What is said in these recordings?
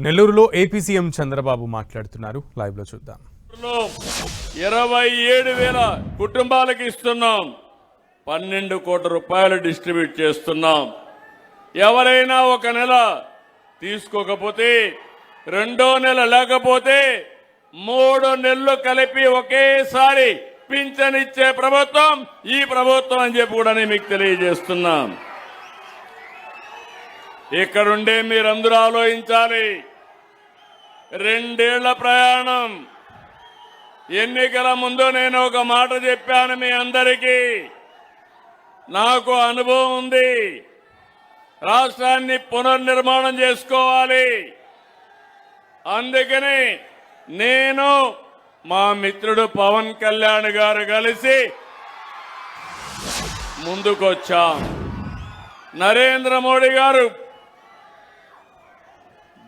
నెల్లూరులో AP CM Chandrababu మాట్లాడుతున్నారు. Live లో చూద్దాం. 27,000 కుటుంబాలకు ఇస్తున్నాం. 12 కోట్ల రూపాయలు డిస్ట్రిబ్యూట్ చేస్తున్నాం. ఎవరైనా ఒక నెల తీసుకోకపోతే, రెండో నెల లేకపోతే 3 నెలలు కలిపి ఒకేసారి పింఛన్ ఇచ్చే ప్రభుత్వం ఈ ప్రభుత్వం అని చెప్పి కూడా మీకు తెలియజేస్తున్నాం. ఇక్కడుండే మీరందరూ ఆలోచించాలి. 2 ఏళ్ల ప్రయాణం. ఎన్నికల ముందు నేను ఒక మాట చెప్పాను మీ అందరికీ. నాకు అనుభవం ఉంది. రాష్ట్రాన్ని పునర్నిర్మాణం చేసుకోవాలి. అందుకని నేను మా మిత్రుడు పవన్ కళ్యాణ్ గారు కలిసి ముందుకొచ్చాం. నరేంద్ర మోడీ గారు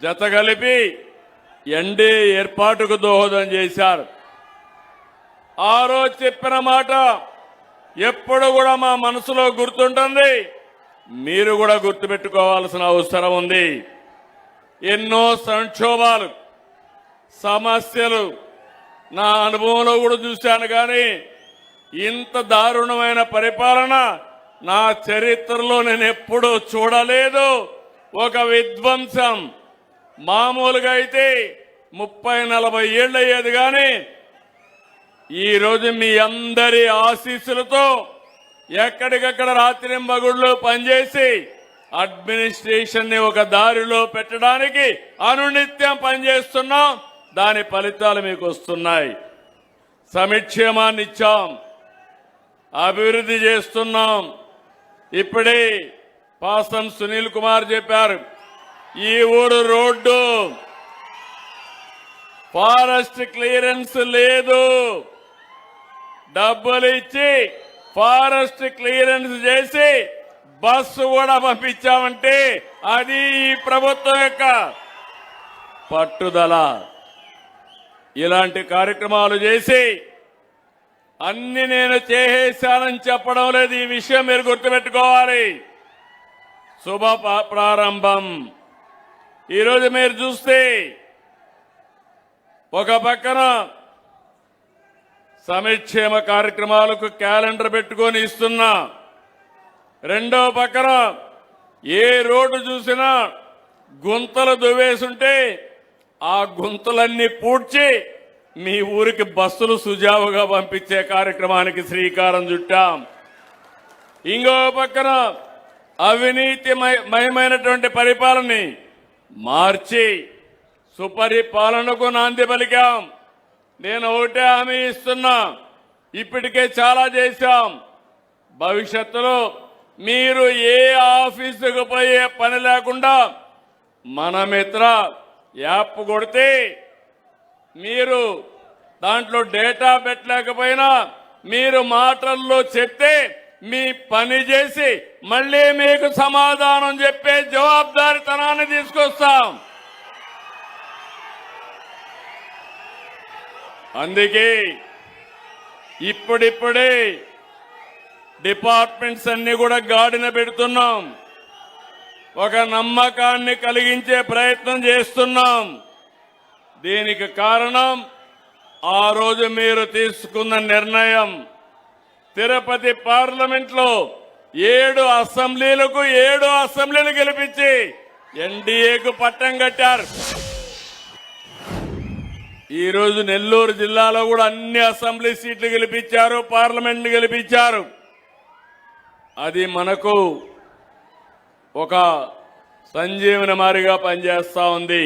జత కలిపి ఎన్డీఏ ఏర్పాటుకు దోహదం చేశారు. ఆ రోజు చెప్పిన మాట ఎప్పుడు కూడా మా మనసులో గుర్తుంటుంది. మీరు కూడా గుర్తుపెట్టుకోవాల్సిన అవసరం ఉంది. ఎన్నో సంక్షోభాలు, సమస్యలు నా అనుభవంలో కూడా చూశాను. కానీ ఇంత దారుణమైన పరిపాలన నా చరిత్రలో నేను ఎప్పుడూ చూడలేదు. ఒక విధ్వంసం. మామూలుగా అయితే 30-40 ఏళ్ళు అయ్యేది. కానీ ఈరోజు మీ అందరి ఆశీస్సులతో ఎక్కడికక్కడ రాత్రింబగుళ్ళు పనిచేసి అడ్మినిస్ట్రేషన్ ని ఒక దారిలో పెట్టడానికి అనునిత్యం పనిచేస్తున్నాం. దాని ఫలితాలు మీకు వస్తున్నాయి. సంక్షేమాన్ని ఇచ్చాం, అభివృద్ధి చేస్తున్నాం. ఇప్పుడే పాసం సునీల్ కుమార్ చెప్పారు, ఈ ఊరు రోడ్డు ఫారెస్ట్ క్లియరెన్స్ లేదు. డబ్బులు ఇచ్చి ఫారెస్ట్ క్లియరెన్స్ చేసి బస్సు కూడా పంపించామంటే అది ఈ ప్రభుత్వం యొక్క పట్టుదల. ఇలాంటి కార్యక్రమాలు చేసి అన్ని నేను చేసేశానని చెప్పడం లేదు. ఈ విషయం మీరు గుర్తుపెట్టుకోవాలి. శుభ ప్రారంభం. ఈరోజు మీరు చూస్తే ఒక పక్కన సంక్షేమ కార్యక్రమాలకు క్యాలెండర్ పెట్టుకొని ఇస్తున్నా, రెండో పక్కన ఏ రోడ్డు చూసినా గుంతలు దువ్వేసుంటే ఆ గుంతలన్నీ పూడ్చి మీ ఊరికి బస్సులు సుజావుగా పంపించే కార్యక్రమానికి శ్రీకారం చుట్టాం. ఇంకో పక్కన అవినీతి మయమైనటువంటి పరిపాలనని మార్చి సుపరిపాలనకు నాంది పలికాం. నేను ఒకటే హామీ ఇస్తున్నా, ఇప్పటికే చాలా చేశాం. భవిష్యత్తులో మీరు ఏ ఆఫీసుకు పోయే పని లేకుండా మన మిత్ర యాప్ కొడితే, మీరు దాంట్లో డేటా పెట్టలేకపోయినా మీరు మాటల్లో చెప్తే మీ పని చేసి మళ్ళీ మీకు సమాధానం చెప్పే జవాబుదారీతనాన్ని తీసుకొస్తాం. అందుకే ఇప్పుడిప్పుడే డిపార్ట్మెంట్స్ అన్ని కూడా గాడిన పెడుతున్నాం. ఒక నమ్మకాన్ని కలిగించే ప్రయత్నం చేస్తున్నాం. దీనికి కారణం ఆ రోజు మీరు తీసుకున్న నిర్ణయం. తిరుపతి పార్లమెంట్లో 7 అసెంబ్లీలకు 7 అసెంబ్లీలు గెలిపించి ఎన్డీఏకు పట్టం కట్టారు. ఈరోజు నెల్లూరు జిల్లాలో కూడా అన్ని అసెంబ్లీ సీట్లు గెలిపించారు, పార్లమెంట్ గెలిపించారు. అది మనకు ఒక సంజీవన మారిగా పనిచేస్తా ఉంది.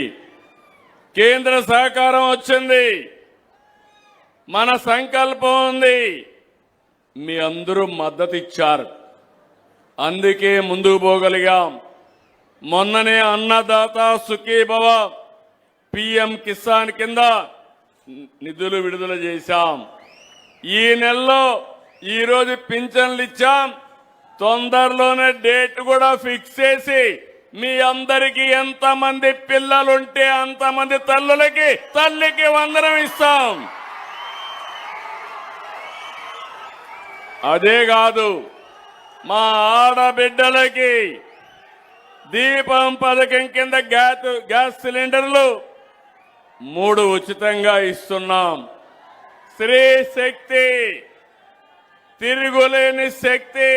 కేంద్ర సహకారం వచ్చింది, మన సంకల్పం ఉంది. మీ అందరూ మద్దతు ఇచ్చారు, అందుకే ముందుకు పోగలిగాం. మొన్ననే అన్నదాత సుఖీభవ పిఎం కిసాన్ కింద నిధులు విడుదల చేశాం. ఈ నెలలో ఈరోజు పింఛన్లు ఇచ్చాం. తొందరలోనే డేట్ కూడా ఫిక్స్ చేసి మీ అందరికీ ఎంతమంది పిల్లలుంటే అంతమంది తల్లికి వందనం ఇస్తాం. అదే కాదు, మా ఆడబిడ్డలకి దీపం పథకం కింద గ్యాస్ సిలిండర్లు 3 ఉచితంగా ఇస్తున్నాం. స్త్రీ శక్తి, తిరుగులేని శక్తి.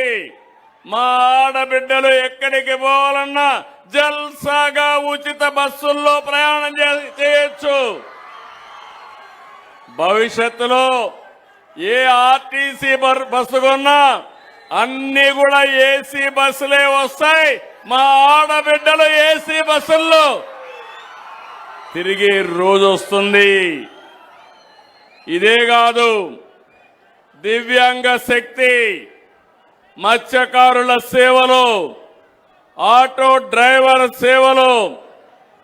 మా ఆడబిడ్డలు ఎక్కడికి పోవాలన్నా జల్సాగా ఉచిత బస్సుల్లో ప్రయాణం చేయొచ్చు. భవిష్యత్తులో ఏ ఆర్టీసీ బస్సు కొన్నా అన్ని కూడా ఏసీ బస్సులే వస్తాయి. మా ఆడబిడ్డలు ఏసీ బస్సుల్లో తిరిగే రోజు వస్తుంది. ఇదే కాదు, దివ్యాంగ శక్తి, మత్స్యకారుల సేవలు, ఆటో డ్రైవర్ సేవలు,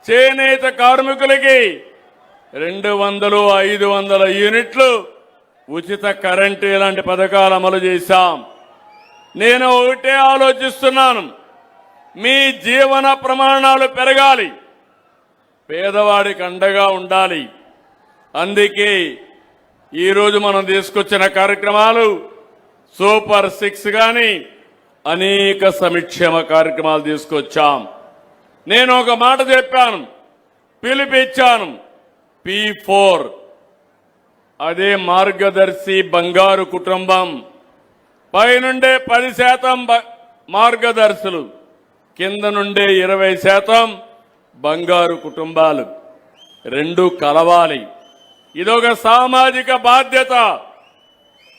చేనేత కార్మికులకి 200, 500 యూనిట్లు ఉచిత కరెంటు ఇలాంటి పథకాలు అమలు చేశాం. నేను ఒకటే ఆలోచిస్తున్నాను, మీ జీవన ప్రమాణాలు పెరగాలి, పేదవాడికి అండగా ఉండాలి. అందుకే ఈరోజు మనం తీసుకొచ్చిన కార్యక్రమాలు సూపర్ 6 గాని అనేక సంక్షేమ కార్యక్రమాలు తీసుకొచ్చాం. నేను ఒక మాట చెప్పాను, పిలిపిచ్చాను, P4, అదే మార్గదర్శి బంగారు కుటుంబం. పైనుండే 10% మార్గదర్శులు, కింద నుండే 20% బంగారు కుటుంబాలు. 2 కలవాలి. ఇదొక సామాజిక బాధ్యత.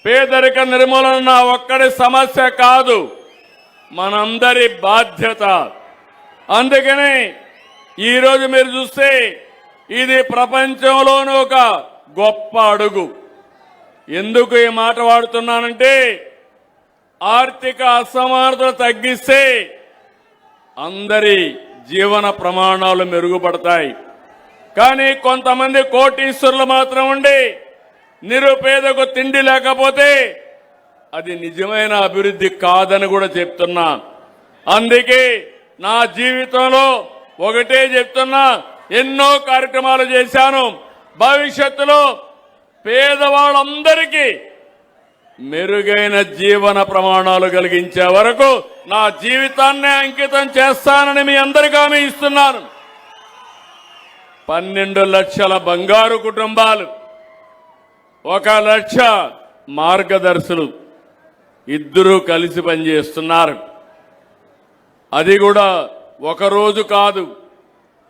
పేదరిక నిర్మూలన నా ఒక్కడి సమస్య కాదు, మనందరి బాధ్యత. అందుకని ఈరోజు మీరు చూస్తే ఇది ప్రపంచంలోనూ ఒక గొప్ప అడుగు. ఎందుకు ఈ మాట వాడుతున్నానంటే, ఆర్థిక అసమానతలు తగ్గిస్తే అందరి జీవన ప్రమాణాలు మెరుగుపడతాయి. కానీ కొంతమంది కోటీశ్వరులు మాత్రం ఉండి నిరుపేదకు తిండి లేకపోతే అది నిజమైన అభివృద్ధి కాదని కూడా చెప్తున్నా. అందుకే నా జీవితంలో ఒకటే చెప్తున్నా, ఎన్నో కార్యక్రమాలు చేశాను. భవిష్యత్తులో పేదవాళ్ళందరికీ మెరుగైన జీవన ప్రమాణాలు కలిగించే వరకు నా జీవితాన్నే అంకితం చేస్తానని మీ అందరికీ హామీ ఇస్తున్నాను. 12 లక్షల బంగారు కుటుంబాలు, 1 లక్ష మార్గదర్శులు, 2 కలిసి పనిచేస్తున్నారు. అది కూడా ఒకరోజు కాదు,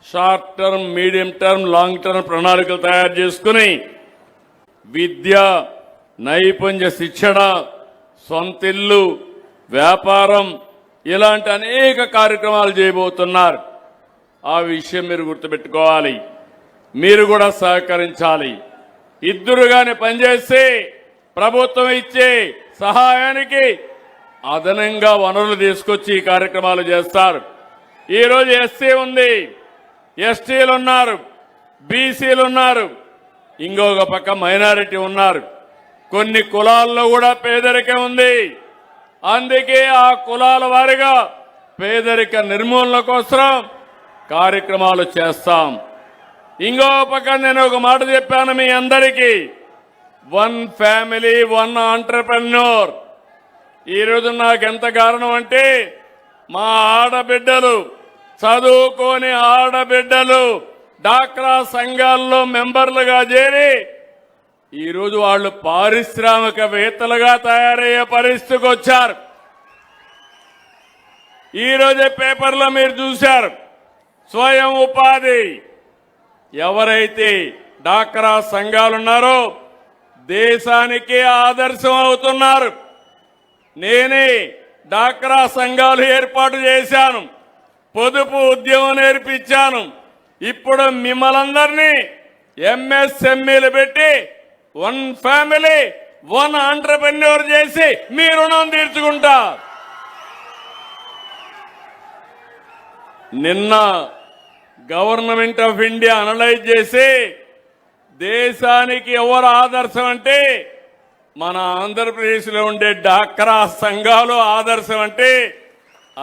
short term, medium term, long term ప్రణాళికలు తయారు చేసుకుని విద్య, నైపుణ్య శిక్షణ, సొంతిల్లు, వ్యాపారం ఇలాంటి అనేక కార్యక్రమాలు చేయబోతున్నారు. ఆ విషయం మీరు గుర్తుపెట్టుకోవాలి. మీరు కూడా సహకరించాలి. 2 గాని పనిచేస్తే ప్రభుత్వం ఇచ్చే సహాయానికి అదనంగా వనరులు తీసుకొచ్చి ఈ కార్యక్రమాలు చేస్తారు. ఈరోజు ఎస్సీ ఉంది, ఎస్టీలు ఉన్నారు, బీసీలు ఉన్నారు, ఇంకొక పక్క మైనారిటీ ఉన్నారు. కొన్ని కులాల్లో కూడా పేదరికం ఉంది. అందుకే ఆ కులాల వారిగా పేదరిక నిర్మూలన కోసం కార్యక్రమాలు చేస్తాం. ఇంకో పక్క నేను ఒక మాట చెప్పాను మీ అందరికీ, 1 ఫ్యామిలీ 1 ఆంటర్‌ప్రెన్యూర్. ఈరోజు నాకెంత కారణం అంటే, మా ఆడబిడ్డలు, చదువుకోని ఆడబిడ్డలు డాక్రా సంఘాల్లో మెంబర్లుగా చేరి ఈరోజు వాళ్ళు పారిశ్రామికవేత్తలుగా తయారయ్యే పరిస్థితికి వచ్చారు. ఈరోజే పేపర్లో మీరు చూశారు, స్వయం ఉపాధి. ఎవరైతే డాక్రా సంఘాలున్నారో దేశానికి ఆదర్శం అవుతున్నారు. నేనే డాక్రా సంఘాలు ఏర్పాటు చేశాను, పొదుపు ఉద్యమం నేర్పించాను. ఇప్పుడు మిమ్మల్ందరినీ ఎంఎస్ఎంఈలు పెట్టి 1 ఫ్యామిలీ 1 ఆంటర్‌ప్రెన్యూర్ చేసి మీ రుణం తీర్చుకుంటా. నిన్న గవర్నమెంట్ ఆఫ్ ఇండియా అనలైజ్ చేసి దేశానికి ఎవరు ఆదర్శం అంటే మన ఆంధ్రప్రదేశ్లో ఉండే డాక్రా సంఘాలు ఆదర్శం అంటే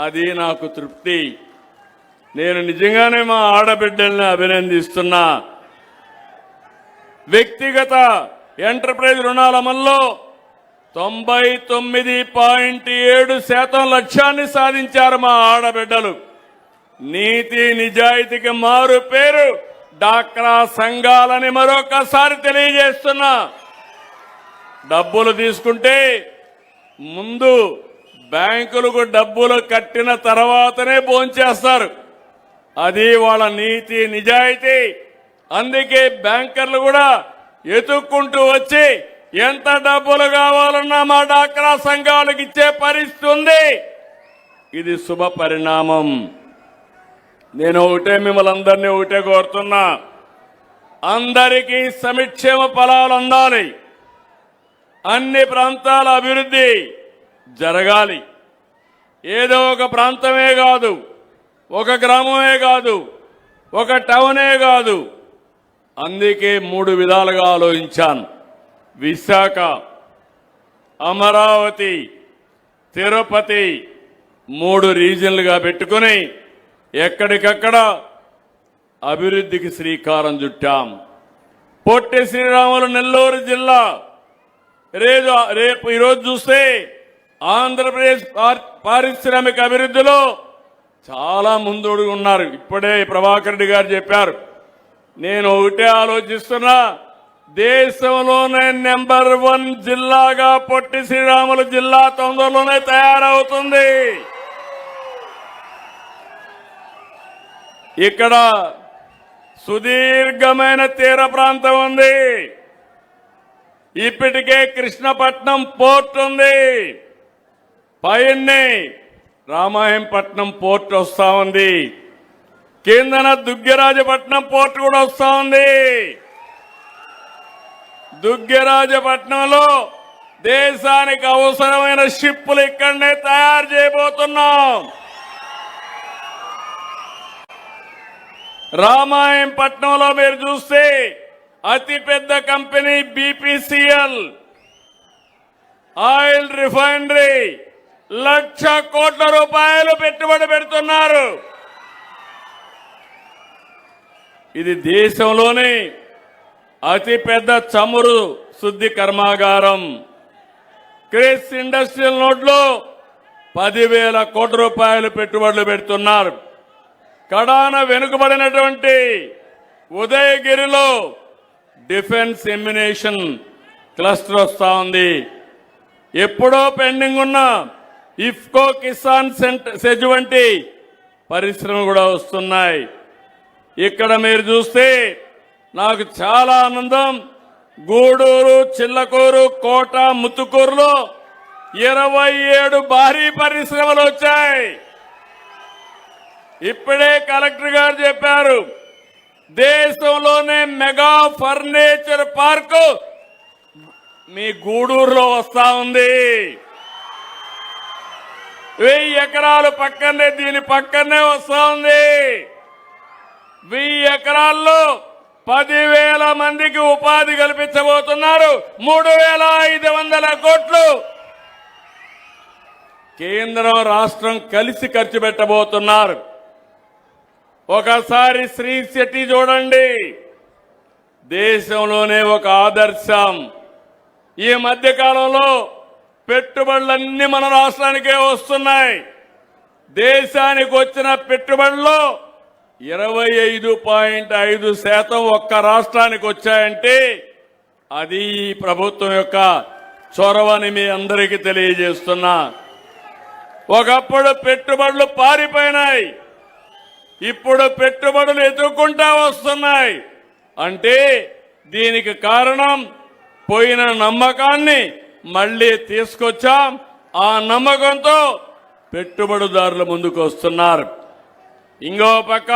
అది నాకు తృప్తి. నేను నిజంగానే మా ఆడబిడ్డల్ని అభినందిస్తున్నా. వ్యక్తిగత ఎంటర్ప్రైజ్ రుణాల అమల్లో 99.7% లక్ష్యాన్ని సాధించారు మా ఆడబిడ్డలు. నీతి నిజాయితీకి మారు పేరు డాక్రా సంఘాలని మరొకసారి తెలియజేస్తున్నా. డబ్బులు తీసుకుంటే ముందు బ్యాంకులకు డబ్బులు కట్టిన తర్వాతనే భోంచేస్తారు. అది వాళ్ళ నీతి నిజాయితీ. అందుకే బ్యాంకర్లు కూడా ఎతుక్కుంటూ వచ్చి ఎంత డబ్బులు కావాలన్నా మా డాక్రా సంఘాలకు ఇచ్చే పరిస్థితి ఉంది. ఇది శుభ పరిణామం. నేను మిమ్మల్ని అందరినీ కోరుతున్నా, అందరికీ సంక్షేమ ఫలాలు అందాలి, అన్ని ప్రాంతాల అభివృద్ధి జరగాలి. ఏదో ఒక ప్రాంతమే కాదు, ఒక గ్రామమే కాదు, ఒక టౌనే కాదు. అందుకే 3 విధాలుగా ఆలోచించాను. విశాఖ, అమరావతి, తిరుపతి 3 రీజన్లుగా పెట్టుకుని ఎక్కడికక్కడ అభివృద్ధికి శ్రీకారం చుట్టాం. పొట్టి శ్రీరాములు నెల్లూరు జిల్లా రేపు ఈరోజు చూస్తే ఆంధ్రప్రదేశ్ పారిశ్రామిక అభివృద్ధిలో చాలా ముందుడు ఉన్నారు. ఇప్పుడే ప్రభాకర్ రెడ్డి గారు చెప్పారు. నేను ఆలోచిస్తున్నా, దేశంలోనే నెంబర్ 1 జిల్లాగా పొట్టి శ్రీరాములు జిల్లా తొందరలోనే తయారవుతుంది. ఇక్కడ సుదీర్ఘమైన తీర ప్రాంతం ఉంది. ఇప్పటికే కృష్ణపట్నం పోర్ట్ ఉంది. పైనే రామాయంపట్నం పోర్ట్ వస్తా ఉంది. కిందన దుగ్గరాజపట్నం పోర్ట్ కూడా వస్తా ఉంది. దుగ్గరాజపట్నంలో దేశానికి అవసరమైన షిప్పులు ఇక్కడనే తయారు చేయబోతున్నాం. రామాయంపట్నంలో మీరు చూస్తే అతిపెద్ద కంపెనీ బీపీసీఎల్ ఆయిల్ రిఫైనరీ 1,00,000 కోట్ల రూపాయలు పెట్టుబడి పెడుతున్నారు. ఇది దేశంలోనే అతిపెద్ద చమురు శుద్ధి కర్మాగారం. క్రిస్ ఇండస్ట్రియల్ నోడ్లో 10,000 కోట్ల రూపాయలు పెట్టుబడులు పెడుతున్నారు. కడాన వెనుకబడినటువంటి ఉదయగిరిలో డిఫెన్స్ ఎమ్యునేషన్ క్లస్టర్ వస్తా ఉంది. ఎప్పుడో పెండింగ్ ఉన్న ఇఫ్కో కిసాన్ సెజ్ వంటి పరిశ్రమలు కూడా వస్తున్నాయి. ఇక్కడ మీరు చూస్తే నాకు చాలా ఆనందం. గూడూరు, చిల్లకూరు, కోట, ముత్తుకూరులో 27 భారీ పరిశ్రమలు వచ్చాయి. ఇప్పుడే కలెక్టర్ గారు చెప్పారు, దేశంలోనే మెగా ఫర్నిచర్ పార్కు మీ గూడూరులో వస్తా ఉంది. 1000 ఎకరాలు పక్కనే, దీని పక్కనే వస్తా ఉంది. 1000 ఎకరాల్లో 10,000 మందికి ఉపాధి కల్పించబోతున్నారు. 3,500 కోట్లు కేంద్రం రాష్ట్రం కలిసి ఖర్చు పెట్టబోతున్నారు. ఒకసారి శ్రీ సిటీ చూడండి, దేశంలోనే ఒక ఆదర్శం. ఈ మధ్య కాలంలో పెట్టుబడులన్నీ మన రాష్ట్రానికే వస్తున్నాయి. దేశానికి వచ్చిన పెట్టుబడుల్లో 25.5% ఒక్క రాష్ట్రానికి వచ్చాయంటే అది ఈ ప్రభుత్వం యొక్క చొరవని మీ అందరికీ తెలియజేస్తున్నా. ఒకప్పుడు పెట్టుబడులు పారిపోయినాయి, ఇప్పుడు పెట్టుబడులు ఎదుర్కొంటా వస్తున్నాయి. అంటే దీనికి కారణం పోయిన నమ్మకాన్ని మళ్లీ తీసుకొచ్చాం. ఆ నమ్మకంతో పెట్టుబడిదారులు ముందుకు వస్తున్నారు. ఇంకో పక్క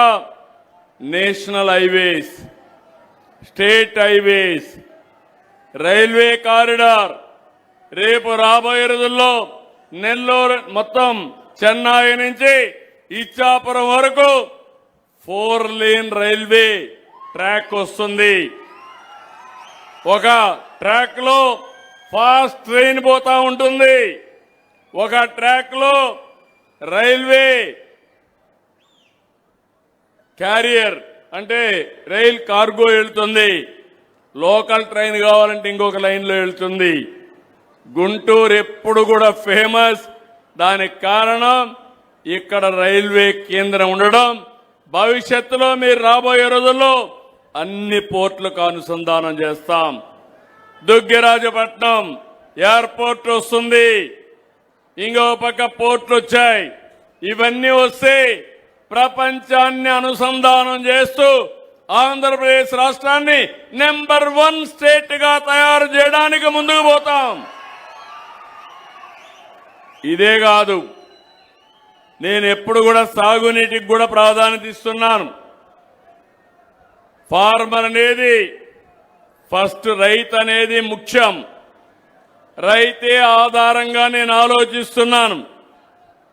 national highways, state highways, railway corridor, రేపు రాబోయే రోజుల్లో నెల్లూరు మొత్తం చెన్నై నుంచి ఇచ్చాపురం వరకు 4 లేన్ రైల్వే ట్రాక్ వస్తుంది. ఒక ట్రాక్ లో ఫాస్ట్ ట్రైన్ పోతా ఉంటుంది, ఒక ట్రాక్ లో రైల్వే క్యారియర్ అంటే రైల్ కార్గో వెళ్తుంది, లోకల్ ట్రైన్ కావాలంటే ఇంకొక లైన్లో వెళ్తుంది. గుంటూరు ఎప్పుడు కూడా ఫేమస్. దానికి కారణం ఇక్కడ రైల్వే కేంద్రం ఉండడం, భవిష్యత్తులో మీరు రాబోయే రోజుల్లో అన్ని పోర్టులకు అనుసంధానం చేస్తాం. దుగ్గిరాజపట్నం ఎయిర్పోర్ట్ వస్తుంది, ఇంకో పక్క పోర్టులు వచ్చాయి. ఇవన్నీ వస్తే ప్రపంచాన్ని అనుసంధానం చేస్తూ ఆంధ్రప్రదేశ్ రాష్ట్రాన్ని నెంబర్ 1 స్టేట్ గా తయారు చేయడానికి ముందుకు పోతాం. ఇదే కాదు, నేను ఎప్పుడు కూడా సాగునీటికి కూడా ప్రాధాన్యత ఇస్తున్నాను. ఫార్మర్ అనేది ఫస్ట్, రైతు అనేది ముఖ్యం. రైతే ఆధారంగా నేను ఆలోచిస్తున్నాను.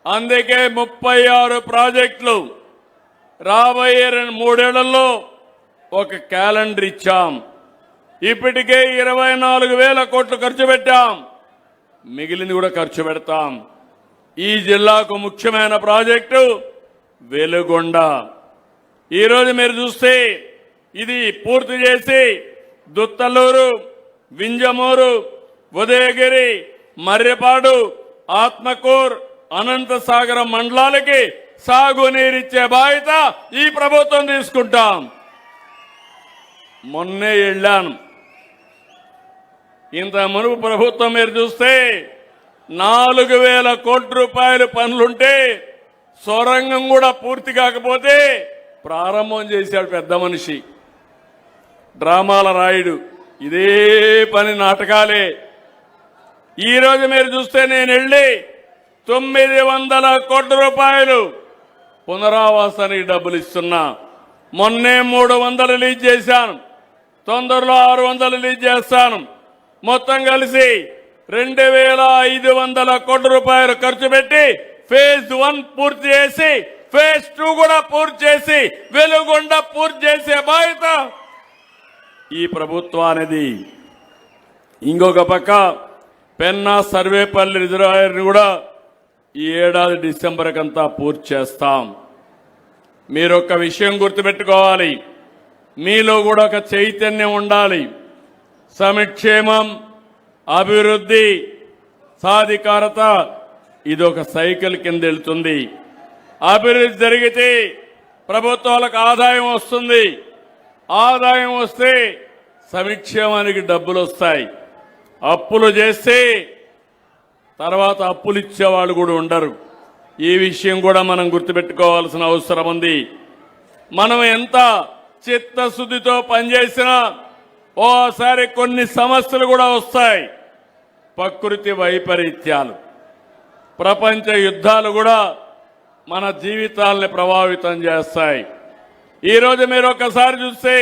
అందుకే 36 ప్రాజెక్టులు రాబోయే 3 ఏళ్లలో ఒక క్యాలెండర్ ఇచ్చాం. ఇప్పటికే 24,000 కోట్లు ఖర్చు పెట్టాం, మిగిలింది కూడా ఖర్చు పెడతాం. ఈ జిల్లాకు ముఖ్యమైన ప్రాజెక్టు వెలుగొండ. ఈరోజు మీరు చూస్తే ఇది పూర్తి చేసి దుత్తలూరు, వింజమూరు, ఉదయగిరి, మర్రిపాడు, ఆత్మకూర్, అనంతసాగరం మండలాలకి సాగునీరిచ్చే బాధ్యత ఈ ప్రభుత్వం తీసుకుంటాం. మొన్నే వెళ్ళాను. ఇంత మునుపు ప్రభుత్వం మీరు చూస్తే 4,000 కోట్ల రూపాయల పనులుంటే సొరంగం కూడా పూర్తి కాకపోతే ప్రారంభం చేశాడు పెద్ద మనిషి, డ్రామాల రాయుడు. ఇదే పని, నాటకాలే. ఈరోజు మీరు చూస్తే నేను వెళ్ళి 900 కోట్ల రూపాయలు పునరావాసానికి డబ్బులు ఇస్తున్నా. మొన్నే 300 రిలీజ్ చేశాను, తొందరలో 600 రిలీజ్ చేస్తాను. మొత్తం కలిసి 2,500 కోట్ల రూపాయలు ఖర్చు పెట్టి ఫేజ్ 1 పూర్తి చేసి ఫేజ్ 2 కూడా పూర్తి చేసి వెలుగొండ పూర్తి చేసే బాధ్యత ఈ ప్రభుత్వానిది. ఇంకొక పక్క పెన్నా సర్వేపల్లి రిజర్వాయర్ని కూడా ఈ ఏడాది డిసెంబర్ కంతా పూర్తి చేస్తాం. మీరు ఒక విషయం గుర్తుపెట్టుకోవాలి, మీలో కూడా ఒక చైతన్యం ఉండాలి. సంక్షేమం, అభివృద్ధి, సాధికారత ఇది ఒక సైకిల్ కింద వెళ్తుంది. అభివృద్ధి జరిగితే ప్రభుత్వాలకు ఆదాయం వస్తుంది, ఆదాయం వస్తే సంక్షేమానికి డబ్బులు వస్తాయి. అప్పులు చేస్తే తర్వాత అప్పులు ఇచ్చేవాళ్ళు కూడా ఉండరు. ఈ విషయం కూడా మనం గుర్తుపెట్టుకోవాల్సిన అవసరం ఉంది. మనం ఎంత చిత్తశుద్ధితో పనిచేసినా ఓసారి కొన్ని సమస్యలు కూడా వస్తాయి. ప్రకృతి వైపరీత్యాలు, ప్రపంచ యుద్ధాలు కూడా మన జీవితాలని ప్రభావితం చేస్తాయి. ఈరోజు మీరు ఒక్కసారి చూస్తే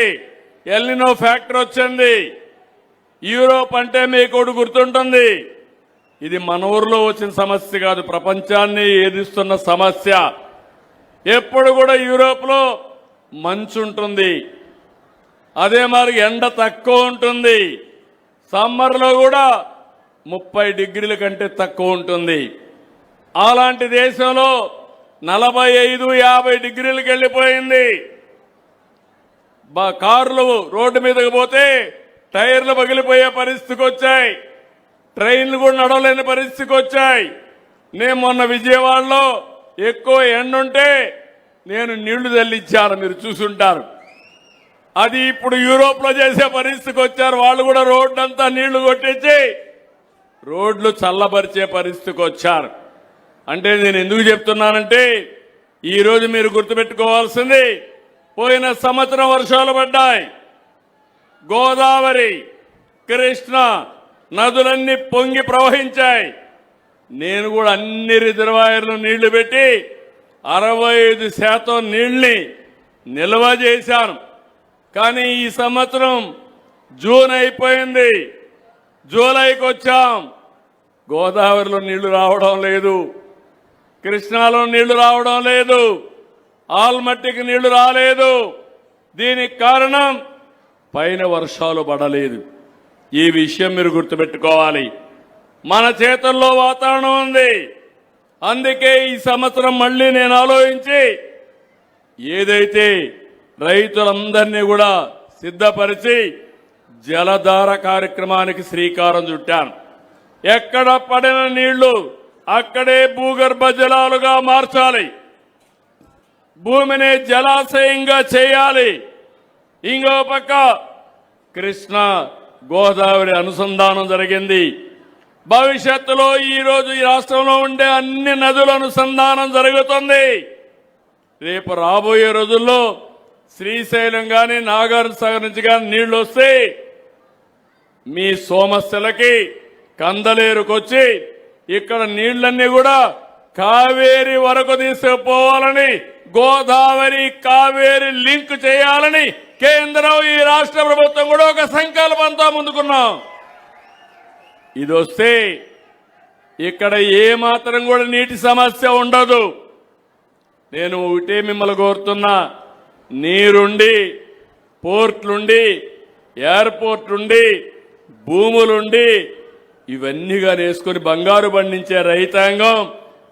ఎల్నినో ఫ్యాక్టర్ వచ్చింది. యూరోప్ అంటే మీకు గుర్తుంటుంది, ఇది మన ఊర్లో వచ్చిన సమస్య కాదు, ప్రపంచాన్ని ఎదుర్కొన్న సమస్య. ఎప్పుడు కూడా యూరోప్లో మంచు ఉంటుంది, అదే మరి ఎండ తక్కువ ఉంటుంది. సమ్మర్లో కూడా 30 డిగ్రీల కంటే తక్కువ ఉంటుంది. అలాంటి దేశంలో 45-50 డిగ్రీలకు వెళ్ళిపోయింది. కార్లు రోడ్డు మీదకి పోతే టైర్లు పగిలిపోయే పరిస్థితికి వచ్చాయి, ట్రైన్లు కూడా నడవలేని పరిస్థితికి వచ్చాయి. నేను మొన్న విజయవాడలో ఎక్కువ ఎండుంటే నేను నీళ్లు చల్లించాను, మీరు చూసుంటారు. అది ఇప్పుడు యూరోప్లో చేసే పరిస్థితికి వచ్చారు. వాళ్ళు కూడా రోడ్డు అంతా నీళ్లు కొట్టించి రోడ్లు చల్లబరిచే పరిస్థితికి వచ్చారు. అంటే నేను ఎందుకు చెప్తున్నానంటే ఈరోజు మీరు గుర్తుపెట్టుకోవాల్సింది, పోయిన సంవత్సరం వర్షాలు పడ్డాయి, గోదావరి, కృష్ణ నదులన్నీ పొంగి ప్రవహించాయి. నేను కూడా అన్ని రిజర్వాయర్లు నీళ్లు పెట్టి 65% నీళ్ని నిల్వ చేశాను. కానీ ఈ సంవత్సరం జూన్ అయిపోయింది, జూలైకి వచ్చాం, గోదావరిలో నీళ్లు రావడం లేదు, కృష్ణాలో నీళ్లు రావడం లేదు, ఆల్మట్టికి నీళ్లు రాలేదు. దీనికి కారణం పైన వర్షాలు పడలేదు. ఈ విషయం మీరు గుర్తుపెట్టుకోవాలి. మన చేతుల్లో వాతావరణం ఉంది. అందుకే ఈ సంవత్సరం మళ్ళీ నేను ఆలోచించి ఏదైతే రైతులందరినీ కూడా సిద్ధపరిచి జలధార కార్యక్రమానికి శ్రీకారం చుట్టాను. ఎక్కడ పడిన నీళ్లు అక్కడే భూగర్భ జలాలుగా మార్చాలి, భూమిని జలాశయంగా చేయాలి. ఇంకో పక్క కృష్ణా గోదావరి అనుసంధానం జరిగింది. భవిష్యత్తులో ఈరోజు ఈ రాష్ట్రంలో ఉండే అన్ని నదుల అనుసంధానం జరుగుతుంది. రేపు రాబోయే రోజుల్లో శ్రీశైలం కానీ నాగార్జునసాగర్ నుంచి కానీ నీళ్లు వస్తే మీ సోమస్యలకి కందలేరుకొచ్చి ఇక్కడ నీళ్లన్నీ కూడా కావేరి వరకు తీసుకుపోవాలని, గోదావరి కావేరి లింక్ చేయాలని కేంద్రం ఈ రాష్ట్ర ప్రభుత్వం కూడా ఒక సంకల్పంతో ముందుకున్నాం. ఇది వస్తే ఇక్కడ ఏ మాత్రం కూడా నీటి సమస్య ఉండదు. నేను ఒకటే మిమ్మల్ని కోరుతున్నా, నీరుండి, పోర్ట్లుండి, ఎయిర్పోర్ట్ ఉండి, భూములుండి ఇవన్నీగా వేసుకుని బంగారు పండించే రైతాంగం,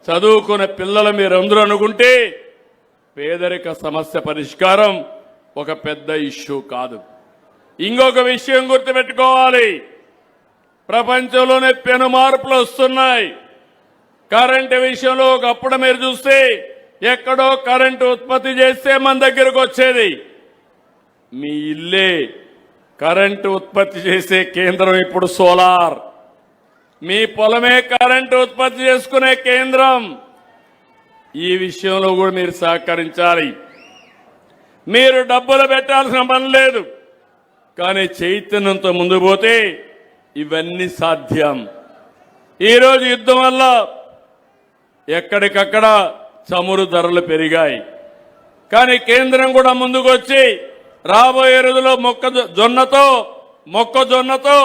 చదువుకున్న పిల్లలు మీరందరూ అనుకుంటే పేదరిక సమస్య పరిష్కారం ఒక పెద్ద ఇష్యూ కాదు. ఇంకొక విషయం గుర్తుపెట్టుకోవాలి, ప్రపంచంలోనే పెను మార్పులు వస్తున్నాయి. కరెంటు విషయంలో ఒకప్పుడు మీరు చూస్తే ఎక్కడో కరెంటు ఉత్పత్తి చేస్తే మన దగ్గరకు వచ్చేది. మీ ఇల్లే కరెంటు ఉత్పత్తి చేసే కేంద్రం ఇప్పుడు సోలార్. మీ పొలమే కరెంటు ఉత్పత్తి చేసుకునే కేంద్రం. ఈ విషయంలో కూడా మీరు సహకరించాలి. మీరు డబ్బులు పెట్టాల్సిన పని లేదు, కానీ చైతన్యంతో ముందు పోతే ఇవన్నీ సాధ్యం. ఈరోజు యుద్ధం వల్ల ఎక్కడికక్కడ చమురు ధరలు పెరిగాయి, కానీ కేంద్రం కూడా ముందుకు వచ్చి రాబోయే రోజుల్లో మొక్కజొన్నతో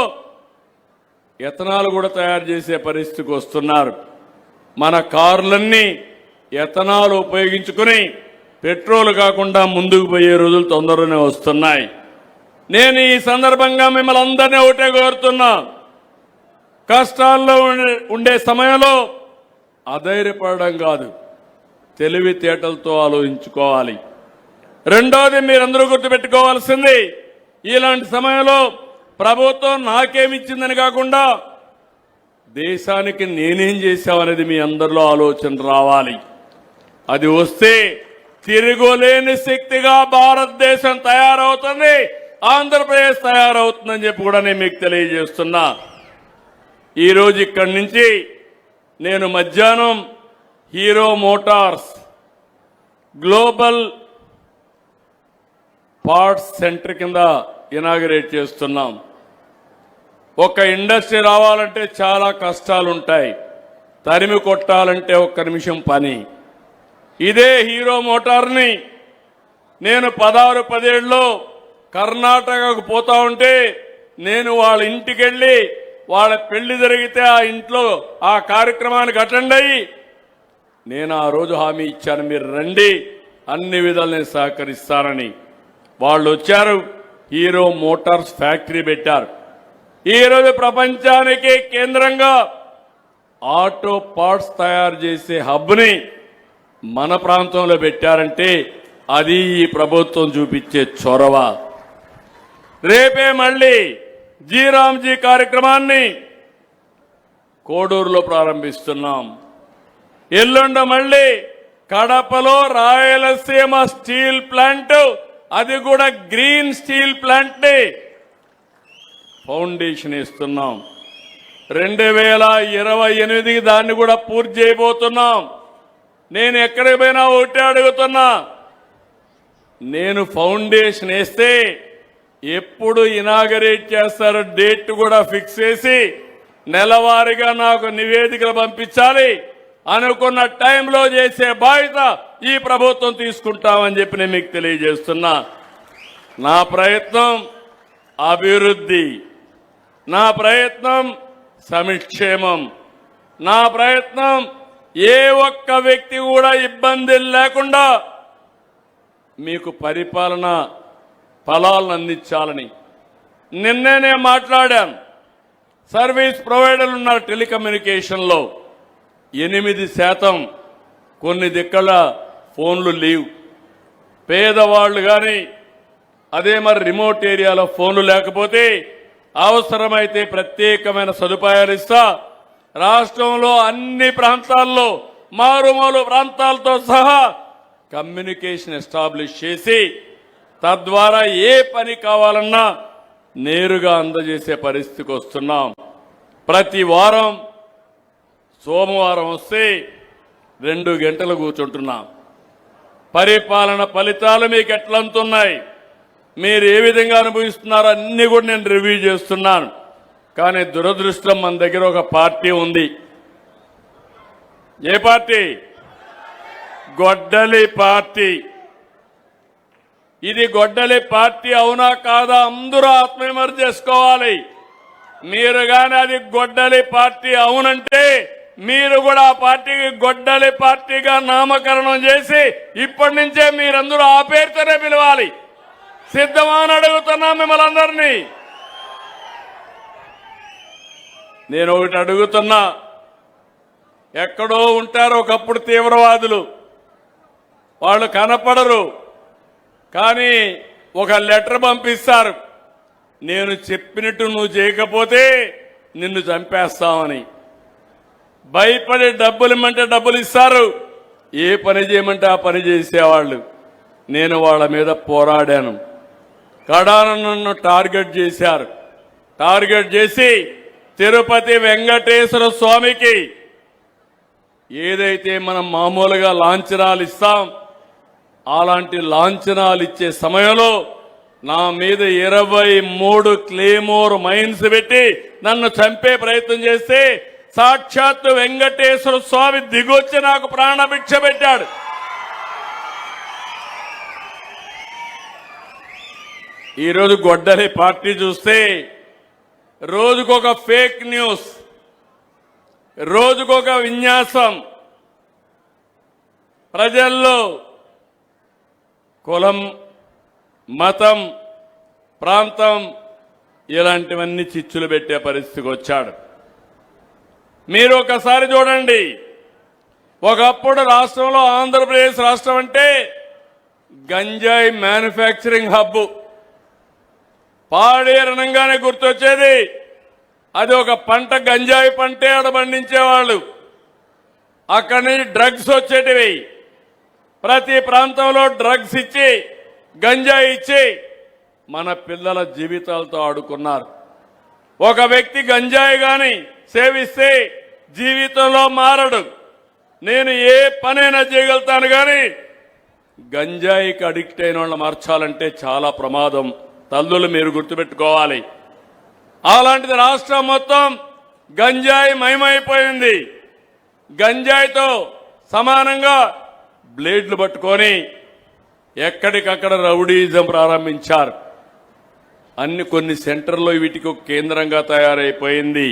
ఎథనాల్ కూడా తయారు చేసే పరిస్థితికి వస్తున్నారు. మన కార్లన్నీ ఎథనాల్ ఉపయోగించుకుని పెట్రోల్ కాకుండా ముందుకు పోయే రోజులు తొందరగానే వస్తున్నాయి. నేను ఈ సందర్భంగా మిమ్మల్ని అందరినీ ఒకటే కోరుతున్నా, కష్టాల్లో ఉండే సమయంలో అధైర్యపడడం కాదు, తెలివితేటలతో ఆలోచించుకోవాలి. రెండోది మీరందరూ గుర్తుపెట్టుకోవాల్సింది, ఇలాంటి సమయంలో ప్రభుత్వం నాకేమిచ్చిందని కాకుండా దేశానికి నేనేం చేశామనేది మీ అందరిలో ఆలోచన రావాలి. అది వస్తే తిరుగులేని శక్తిగా భారతదేశం తయారవుతుంది, ఆంధ్రప్రదేశ్ తయారవుతుందని చెప్పి కూడా నేను మీకు తెలియజేస్తున్నా. ఈరోజు ఇక్కడి నుంచి నేను మధ్యాహ్నం hero Motors global parts centre కింద ఇనాగరేట్ చేస్తున్నాం. ఒక ఇండస్ట్రీ రావాలంటే చాలా కష్టాలుంటాయి, తరిమి కొట్టాలంటే ఒక్క నిమిషం పని. ఇదే హీరో మోటార్ని నేను 16-17లో కర్ణాటకకు పోతా ఉంటే నేను వాళ్ళ ఇంటికి వెళ్ళి వాళ్ళ పెళ్లి జరిగితే ఆ ఇంట్లో ఆ కార్యక్రమానికి అటెండ్ అయ్యి నేను ఆ రోజు హామీ ఇచ్చాను, మీరు రండి, అన్ని విధాలు నేను సహకరిస్తానని. వాళ్ళు వచ్చారు, హీరో మోటార్స్ ఫ్యాక్టరీ పెట్టారు. ఈరోజు ప్రపంచానికి కేంద్రంగా ఆటో పార్ట్స్ తయారు చేసే హబ్ని మన ప్రాంతంలో పెట్టారంటే అది ఈ ప్రభుత్వం చూపించే చొరవ. రేపే మళ్ళీ జీరామ్జీ కార్యక్రమాన్ని కోడూరులో ప్రారంభిస్తున్నాం. ఎల్లుండ మళ్ళీ కడపలో రాయలసీమ స్టీల్ ప్లాంట్, అది కూడా గ్రీన్ స్టీల్ ప్లాంట్ ని ఫౌండేషన్ ఇస్తున్నాం. 2028కి దాన్ని కూడా పూర్తి చేయబోతున్నాం. నేను ఎక్కడికి పోయినా ఒకటే అడుగుతున్నా, నేను ఫౌండేషన్ వేస్తే ఎప్పుడు ఇనాగరేట్ చేస్తారో డేట్ కూడా ఫిక్స్ చేసి నెలవారీగా నాకు నివేదికలు పంపించాలి. అనుకున్న టైంలో చేసే బాధ్యత ఈ ప్రభుత్వం తీసుకుంటామని చెప్పి నేను మీకు తెలియజేస్తున్నా. నా ప్రయత్నం అభివృద్ధి, నా ప్రయత్నం సంక్షేమం, నా ప్రయత్నం ఏ ఒక్క వ్యక్తి కూడా ఇబ్బంది లేకుండా మీకు పరిపాలన ఫలాలను అందించాలని. నిన్నే మాట్లాడాను, సర్వీస్ ప్రొవైడర్లు ఉన్నారు టెలికమ్యూనికేషన్లో 8% కొన్ని దిక్కల ఫోన్లు లీవ్. పేదవాళ్లు కానీ అదే మరి రిమోట్ ఏరియాలో ఫోన్లు లేకపోతే అవసరమైతే ప్రత్యేకమైన సదుపాయాలు ఇస్తా. రాష్ట్రంలో అన్ని ప్రాంతాల్లో మారుమూల ప్రాంతాలతో సహా కమ్యూనికేషన్ ఎస్టాబ్లిష్ చేసి తద్వారా ఏ పని కావాలన్నా నేరుగా అందజేసే పరిస్థితికి వస్తున్నాం. ప్రతి వారం సోమవారం వస్తే 2 గంటలు కూర్చుంటున్నాం. పరిపాలన ఫలితాలు మీకు ఎట్లంతున్నాయి, మీరు ఏ విధంగా అనుభవిస్తున్నారో అన్ని కూడా నేను రివ్యూ చేస్తున్నాను. కానీ దురదృష్టం మన దగ్గర ఒక పార్టీ ఉంది. ఏ పార్టీ? గొడ్డలి పార్టీ. ఇది గొడ్డలి పార్టీ అవునా కాదా అందరూ ఆత్మవిమర్శ చేసుకోవాలి. మీరు గాని అది గొడ్డలి పార్టీ అవునంటే మీరు కూడా ఆ పార్టీకి గొడ్డలి పార్టీగా నామకరణం చేసి ఇప్పటి నుంచే మీరందరూ ఆ పేరుతోనే పిలవాలి. సిద్ధమా అని అడుగుతున్నా మిమ్మల్ని అందరినీ. నేను ఒకటి అడుగుతున్నా, ఎక్కడో ఉంటారు ఒకప్పుడు తీవ్రవాదులు, వాళ్ళు కనపడరు, కానీ ఒక లెటర్ పంపిస్తారు, నేను చెప్పినట్టు నువ్వు చేయకపోతే నిన్ను చంపేస్తామని. భయపడి డబ్బులు ఇమ్మంటే డబ్బులు ఇస్తారు, ఏ పని చేయమంటే ఆ పని చేసేవాళ్ళు. నేను వాళ్ళ మీద పోరాడాను. కడాన నన్ను టార్గెట్ చేశారు. టార్గెట్ చేసి తిరుపతి వెంకటేశ్వర స్వామికి ఏదైతే మనం మామూలుగా లాంఛనాలు ఇస్తాం, అలాంటి లాంఛనాలు ఇచ్చే సమయంలో నా మీద 23 క్లేమోర్ మైన్స్ పెట్టి నన్ను చంపే ప్రయత్నం చేస్తే సాక్షాత్తు వెంకటేశ్వర స్వామి దిగొచ్చి నాకు ప్రాణభిక్ష పెట్టాడు. ఈరోజు గొడ్డలి పార్టీ చూస్తే రోజుకొక ఫేక్ న్యూస్, రోజుకొక విన్యాసం, ప్రజల్లో కులం, మతం, ప్రాంతం ఇలాంటివన్నీ చిచ్చులు పెట్టే పరిస్థితికి వచ్చాడు. మీరు ఒకసారి చూడండి, ఒకప్పుడు రాష్ట్రంలో ఆంధ్రప్రదేశ్ రాష్ట్రం అంటే గంజాయి మ్యానుఫ్యాక్చరింగ్ హబ్. పాడేరనంగానే గుర్తొచ్చేది. అది ఒక పంట, గంజాయి పంటే ఆడ పండించేవాళ్ళు. అక్కడి నుంచి డ్రగ్స్ వచ్చేటివి. ప్రతి ప్రాంతంలో డ్రగ్స్ ఇచ్చి, గంజాయి ఇచ్చి మన పిల్లల జీవితాలతో ఆడుకున్నారు. ఒక వ్యక్తి గంజాయి గాని సేవిస్తే జీవితంలో మారడు. నేను ఏ పనైనా చేయగలుగుతాను, కానీ గంజాయికి అడిక్ట్ అయిన వాళ్ళని మార్చాలంటే చాలా ప్రమాదం. తల్లులు మీరు గుర్తుపెట్టుకోవాలి. అలాంటిది రాష్ట్రం మొత్తం గంజాయి మయమైపోయింది. గంజాయితో సమానంగా బ్లేడ్లు పట్టుకొని ఎక్కడికక్కడ రౌడీజం ప్రారంభించారు. కొన్ని సెంటర్లో వీటికి ఒక కేంద్రంగా తయారైపోయింది.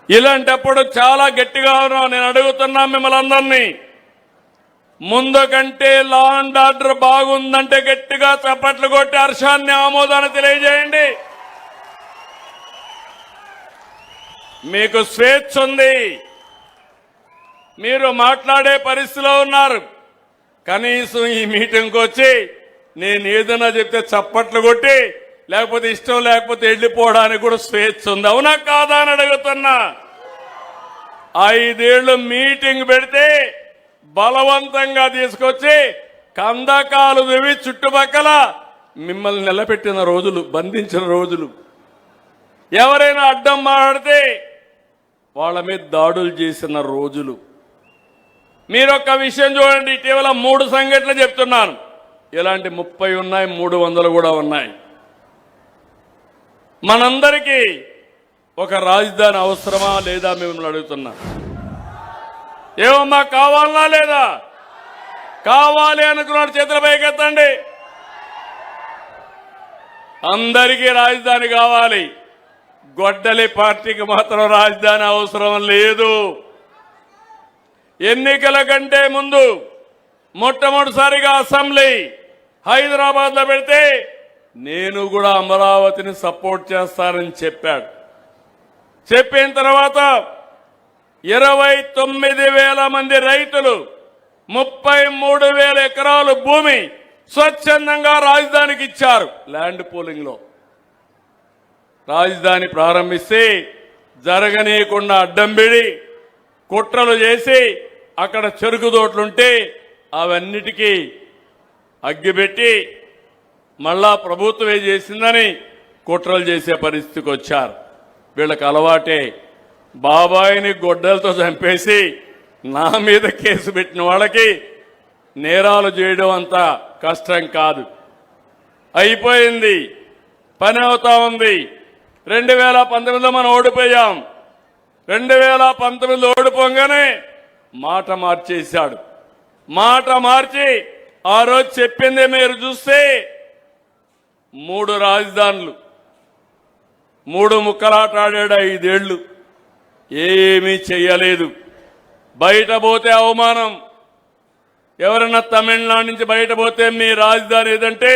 ఇలాంటప్పుడు చాలా గట్టిగా నేను అడుగుతున్నా మిమ్మల్ని అందరినీ, ముందు కంటే లా అండ్ ఆర్డర్ బాగుందంటే గట్టిగా చప్పట్లు కొట్టి హర్షాన్ని, ఆమోదాన్ని తెలియజేయండి. మీకు స్వేచ్ఛ ఉంది, మీరు మాట్లాడే పరిస్థితిలో ఉన్నారు. కనీసం ఈ మీటింగ్కి వచ్చి నేను ఏదైనా చెప్తే చప్పట్లు కొట్టి, లేకపోతే ఇష్టం లేకపోతే వెళ్ళిపోవడానికి కూడా స్వేచ్ఛ ఉంది. అవునా కాదా అని అడుగుతున్నా. 5 ఏళ్లు మీటింగ్ పెడితే బలవంతంగా తీసుకొచ్చి కందకాలు దివి చుట్టుపక్కల మిమ్మల్ని నిలబెట్టిన రోజులు, బంధించిన రోజులు. ఎవరైనా అడ్డం మాట్లాడితే వాళ్ళ మీద దాడులు చేసిన రోజులు. మీరొక్క విషయం చూడండి, ఇటీవల 3 సంఘటనలు చెప్తున్నాను. ఇలాంటి 30 ఉన్నాయి, 300 కూడా ఉన్నాయి. మనందరికీ ఒక రాజధాని అవసరమా లేదా మిమ్మల్ని అడుగుతున్నా. ఏమమ్మా, కావాలనా లేదా? కావాలి అనుకున్నాడు చేతుల పైకెత్తండి. అందరికీ రాజధాని కావాలి, గొడ్డలి పార్టీకి మాత్రం రాజధాని అవసరం లేదు. ఎన్నికల కంటే ముందు మొట్టమొదటిసారిగా అసెంబ్లీ హైదరాబాద్లో పెడితే నేను కూడా అమరావతిని సపోర్ట్ చేస్తానని చెప్పాడు. చెప్పిన తర్వాత 29,000 మంది రైతులు 33,000 ఎకరాలు భూమి స్వచ్ఛందంగా రాజధానికి ఇచ్చారు. ల్యాండ్ పూలింగ్ లో రాజధాని ప్రారంభిస్తే జరగనీయకుండా అడ్డం పెడి కుట్రలు చేసి అక్కడ చెరుకు తోటలుంటే అవన్నిటికీ అగ్గిపెట్టి మళ్ళా ప్రభుత్వమే చేసిందని కుట్రలు చేసే పరిస్థితికి వచ్చారు. వీళ్ళకి అలవాటే. బాబాయిని గొడ్డలతో చంపేసి నా మీద కేసు పెట్టిన వాళ్ళకి నేరాలు చేయడం అంత కష్టం కాదు. అయిపోయింది, పని అవుతా ఉంది. 2019లో మనం ఓడిపోయాం. 2019 ఓడిపోగానే మాట మార్చేశాడు. మాట మార్చి ఆ రోజు చెప్పింది మీరు చూస్తే 3 రాజధానులు, 3 ముక్కలాట ఆడాడు. 5 ఏళ్లు ఏమీ చెయ్యలేదు. బయట పోతే అవమానం. ఎవరన్నా తమిళనాడు నుంచి బయట పోతే మీ రాజధాని ఏదంటే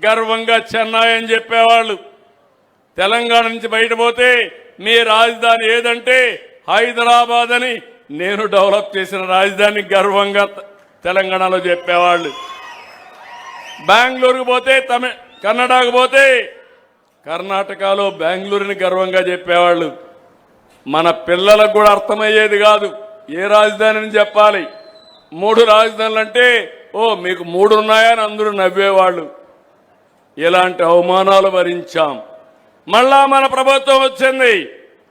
గర్వంగా చెన్నై అని చెప్పేవాళ్ళు. తెలంగాణ నుంచి బయట పోతే మీ రాజధాని ఏదంటే హైదరాబాద్ అని నేను డెవలప్ చేసిన రాజధాని గర్వంగా తెలంగాణలో చెప్పేవాళ్ళు. బెంగళూరుకు పోతే కర్ణాటకకు పోతే కర్ణాటకలో బెంగళూరుని గర్వంగా చెప్పేవాళ్ళు. మన పిల్లలకు కూడా అర్థమయ్యేది కాదు ఏ రాజధాని అని చెప్పాలి. 3 రాజధానులు అంటే మీకు 3 ఉన్నాయని అందరూ నవ్వేవాళ్ళు. ఇలాంటి అవమానాలు భరించాం. మళ్ళా మన ప్రభుత్వం వచ్చింది.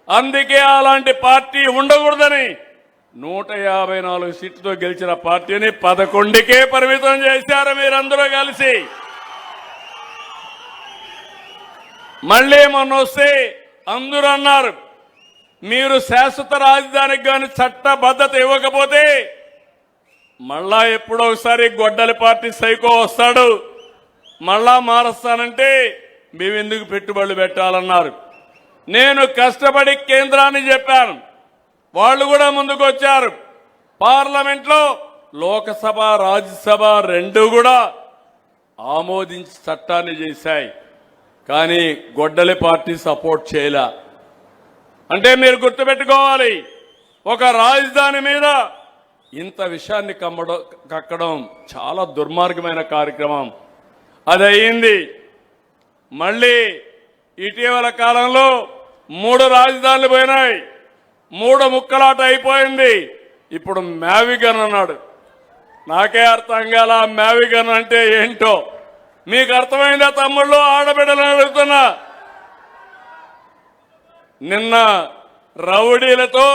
అందుకే అలాంటి పార్టీ ఉండకూడదని 154 సీట్లతో గెలిచిన పార్టీని 11కే పరిమితం చేశారు మీరందరూ కలిసి. మళ్ళీ మొన్న వస్తే అందరూ అన్నారు మీరు శాశ్వత రాజధానికి కానీ చట్టబద్ధత ఇవ్వకపోతే మళ్ళా ఎప్పుడో ఒకసారి గొడ్డలి పార్టీ సైకో వస్తాడు, మళ్ళా మారుస్తానంటే మేమెందుకు పెట్టుబడులు పెట్టాలన్నారు. నేను కష్టపడి కేంద్రాన్ని చెప్పాను, వాళ్ళు కూడా ముందుకు వచ్చారు. పార్లమెంట్లో లోకసభ రాజ్యసభ 2 కూడా ఆమోదించి చట్టాన్ని చేశాయి. కానీ గొడ్డలి పార్టీ సపోర్ట్ చేయలే. అంటే మీరు గుర్తుపెట్టుకోవాలి, ఒక రాజధాని మీద ఇంత విషయాన్ని కక్కడం చాలా దుర్మార్గమైన కార్యక్రమం. అది అయింది. మళ్ళీ ఇటీవల కాలంలో 3 రాజధానులు పోయినాయి. 3 ముక్కలాట అయిపోయింది. ఇప్పుడు మ్యావిగన్ అన్నాడు. నాకే అర్థం కాల మ్యావిగన్ అంటే ఏంటో. మీకు అర్థమైందా తమ్ముళ్ళు, ఆడబిడ్డలను అడుగుతున్నా. నిన్న రౌడీలతో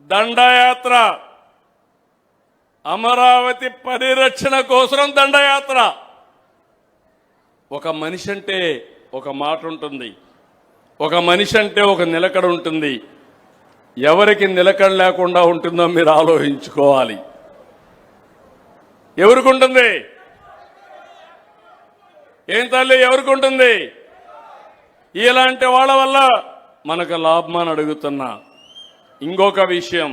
దండయాత్ర, అమరావతి పరిరక్షణ కోసం దండయాత్ర. ఒక మనిషి అంటే ఒక మాట ఉంటుంది, ఒక మనిషి అంటే ఒక నిలకడ ఉంటుంది. ఎవరికి నిలకడ లేకుండా ఉంటుందో మీరు ఆలోచించుకోవాలి. ఎవరికి ఉంటుంది? ఏం తల్లి, ఎవరికి ఉంటుంది? ఇలాంటి వాళ్ళ వల్ల మనకు లాభమని అడుగుతున్నా. ఇంకొక విషయం,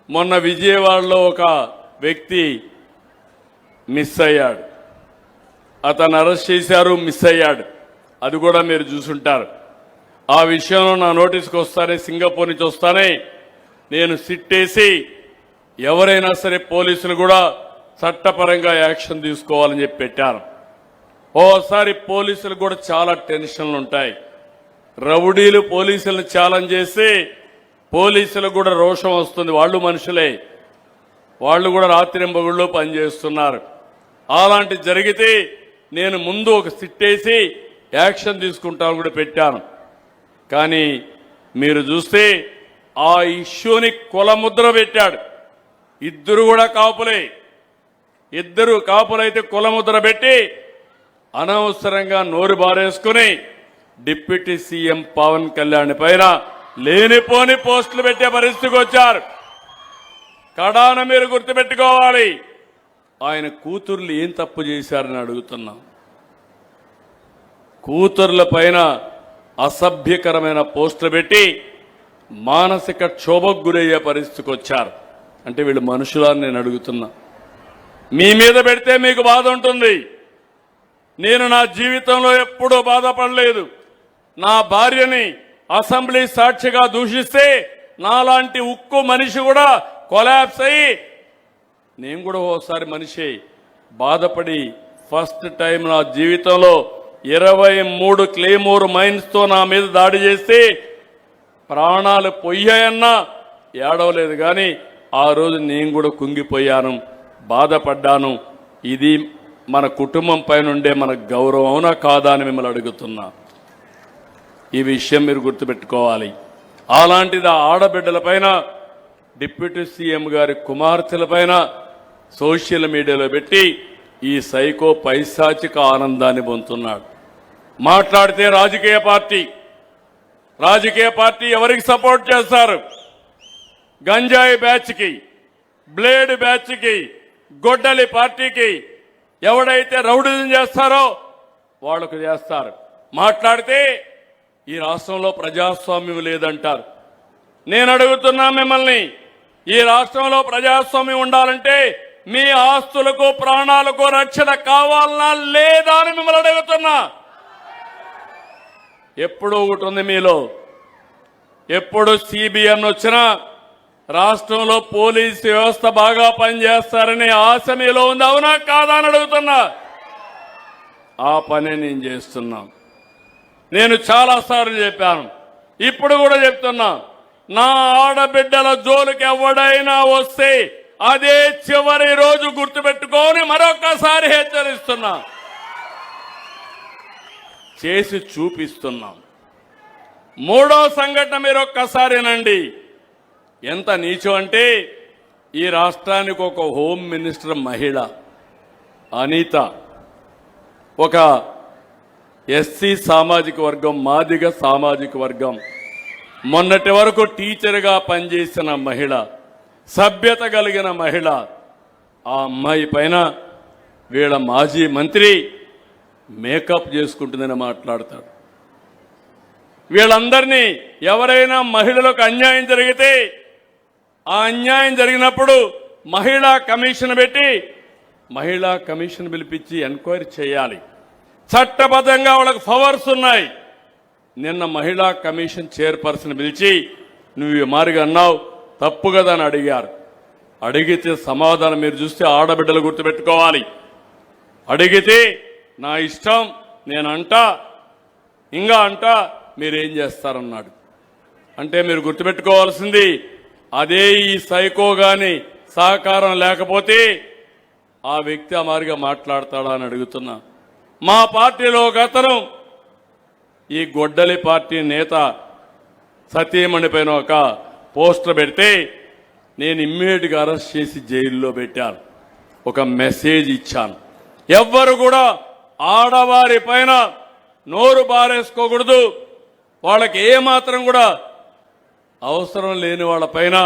మొన్న విజయవాడలో ఒక వ్యక్తి మిస్ అయ్యాడు. అతను అరెస్ట్ చేశారు, మిస్ అయ్యాడు. అది కూడా మీరు చూసుంటారు. ఆ విషయంలో నా నోటీస్కి వస్తానే, సింగపూర్ నుంచి వస్తానే నేను సిట్టేసి ఎవరైనా సరే పోలీసులు కూడా చట్టపరంగా యాక్షన్ తీసుకోవాలని చెప్పి పెట్టాను. ఓసారి పోలీసులు కూడా చాలా టెన్షన్లు ఉంటాయి. రౌడీలు పోలీసులను ఛాలెంజ్ చేసి పోలీసులకు కూడా రోషం వస్తుంది. వాళ్ళు మనుషులే, వాళ్ళు కూడా రాత్రింబగుళ్ళు పనిచేస్తున్నారు. అలాంటి జరిగితే నేను ముందు ఒక సిట్టేసి యాక్షన్ తీసుకుంటాను కూడా పెట్టాను. కానీ మీరు చూస్తే ఆ ఇష్యూని కులముద్ర పెట్టాడు. ఇద్దరు కూడా కాపులే. ఇద్దరు కాపులైతే కులముద్ర పెట్టి అనవసరంగా నోరు బారేసుకుని డిప్యూటీ సీఎం పవన్ కళ్యాణ్ పైన లేనిపోని పోస్టులు పెట్టే పరిస్థితికి వచ్చారు. కడాన మీరు గుర్తుపెట్టుకోవాలి, ఆయన కూతుర్లు ఏం తప్పు చేశారని అడుగుతున్నాం. కూతుర్ల పైన అసభ్యకరమైన పోస్టులు పెట్టి మానసిక క్షోభకు గురయ్యే పరిస్థితికి వచ్చారు. అంటే వీళ్ళు మనుషులని నేను అడుగుతున్నా. మీ మీద పెడితే మీకు బాధ ఉంటుంది. నేను నా జీవితంలో ఎప్పుడూ బాధపడలేదు. నా భార్యని అసెంబ్లీ సాక్షిగా దూషిస్తే నాలాంటి ఉక్కు మనిషి కూడా కొలాప్స్ అయ్యి, నేను కూడా ఓసారి మనిషి బాధపడి ఫస్ట్ టైం నా జీవితంలో 23 క్లేమోర్ మైన్స్ తో నా మీద దాడి చేస్తే ప్రాణాలు పొయ్యాయన్నా ఏడవలేదు, కానీ ఆ రోజు నేను కూడా కుంగిపోయాను, బాధపడ్డాను. ఇది మన కుటుంబం పైన ఉండే మన గౌరవం అవునా కాదా అని మిమ్మల్ని అడుగుతున్నా. ఈ విషయం మీరు గుర్తుపెట్టుకోవాలి. అలాంటిది ఆ ఆడబిడ్డలపైన, డిప్యూటీ సీఎం గారి కుమార్తెలపైన సోషల్ మీడియాలో పెట్టి ఈ సైకో పైశాచిక ఆనందాన్ని పొందుతున్నాడు. మాట్లాడితే రాజకీయ పార్టీ ఎవరికి సపోర్ట్ చేస్తారు? గంజాయి బ్యాచ్కి, బ్లేడ్ బ్యాచ్కి, గొడ్డలి పార్టీకి. ఎవడైతే రౌడీజం చేస్తారో వాళ్లకు చేస్తారు. మాట్లాడితే ఈ రాష్ట్రంలో ప్రజాస్వామ్యం లేదంటారు. నేను అడుగుతున్నా మిమ్మల్ని, ఈ రాష్ట్రంలో ప్రజాస్వామ్యం ఉండాలంటే మీ ఆస్తులకు ప్రాణాలకు రక్షణ కావాలనా లేదా అని మిమ్మల్ని అడుగుతున్నా. ఎప్పుడు ఒకటి ఉంది మీలో, ఎప్పుడు సిబిఎన్ వచ్చినా రాష్ట్రంలో పోలీసు వ్యవస్థ బాగా పనిచేస్తారనే ఆశ మీలో ఉంది, అవునా కాదా అని అడుగుతున్నా. ఆ పని నేను చేస్తున్నా. నేను చాలాసార్లు చెప్పాను, ఇప్పుడు కూడా చెప్తున్నా. నా ఆడబిడ్డల జోలికి ఎవడైనా వస్తే అదే చివరి రోజు గుర్తుపెట్టుకొని మరొకసారి హెచ్చరిస్తున్నా, చేసి చూపిస్తున్నాం. మూడో సంఘటన మీరు ఒక్కసారినండి. ఎంత నీచం అంటే, ఈ రాష్ట్రానికి ఒక హోమ్ మినిస్టర్ మహిళ అనిత, ఒక ఎస్సీ సామాజిక వర్గం, మాదిగ సామాజిక వర్గం, మొన్నటి వరకు టీచర్గా పనిచేసిన మహిళ, సభ్యత కలిగిన మహిళ. ఆ అమ్మాయి పైన వీళ్ళ మాజీ మంత్రి మేకప్ చేసుకుంటుందని మాట్లాడతాడు. వీళ్ళందరినీ, ఎవరైనా మహిళలకు అన్యాయం జరిగితే ఆ అన్యాయం జరిగినప్పుడు మహిళా కమిషన్ పెట్టి, మహిళా కమిషన్ పిలిపించి ఎంక్వైరీ చేయాలి. చట్టబద్ధంగా వాళ్ళకి పవర్స్ ఉన్నాయి. నిన్న మహిళా కమిషన్ చైర్పర్సన్ పిలిచి, నువ్వు ఈ మారిగా అన్నావు తప్పు కదా అని అడిగారు. అడిగితే సమాధానం మీరు చూస్తే ఆడబిడ్డలు గుర్తుపెట్టుకోవాలి. అడిగితే నా ఇష్టం, నేను అంటా, ఇంకా అంటా, మీరేం చేస్తారన్నాడు. అంటే మీరు గుర్తుపెట్టుకోవాల్సింది, అదే ఈ సైకో గాని సహకారం లేకపోతే ఆ వ్యక్తి ఆ మారిగా మాట్లాడతాడా అని అడుగుతున్నా. మా పార్టీలో గతను ఈ గొడ్డలి పార్టీ నేత సతీమణి పైన ఒక పోస్టర్ పెడితే నేను ఇమ్మీడియట్గా అరెస్ట్ చేసి జైల్లో పెట్టాను. ఒక మెసేజ్ ఇచ్చాను, ఎవ్వరు కూడా ఆడవారి పైన నోరు బారేసుకోకూడదు, వాళ్ళకి ఏమాత్రం కూడా అవసరం లేని వాళ్ళ పైన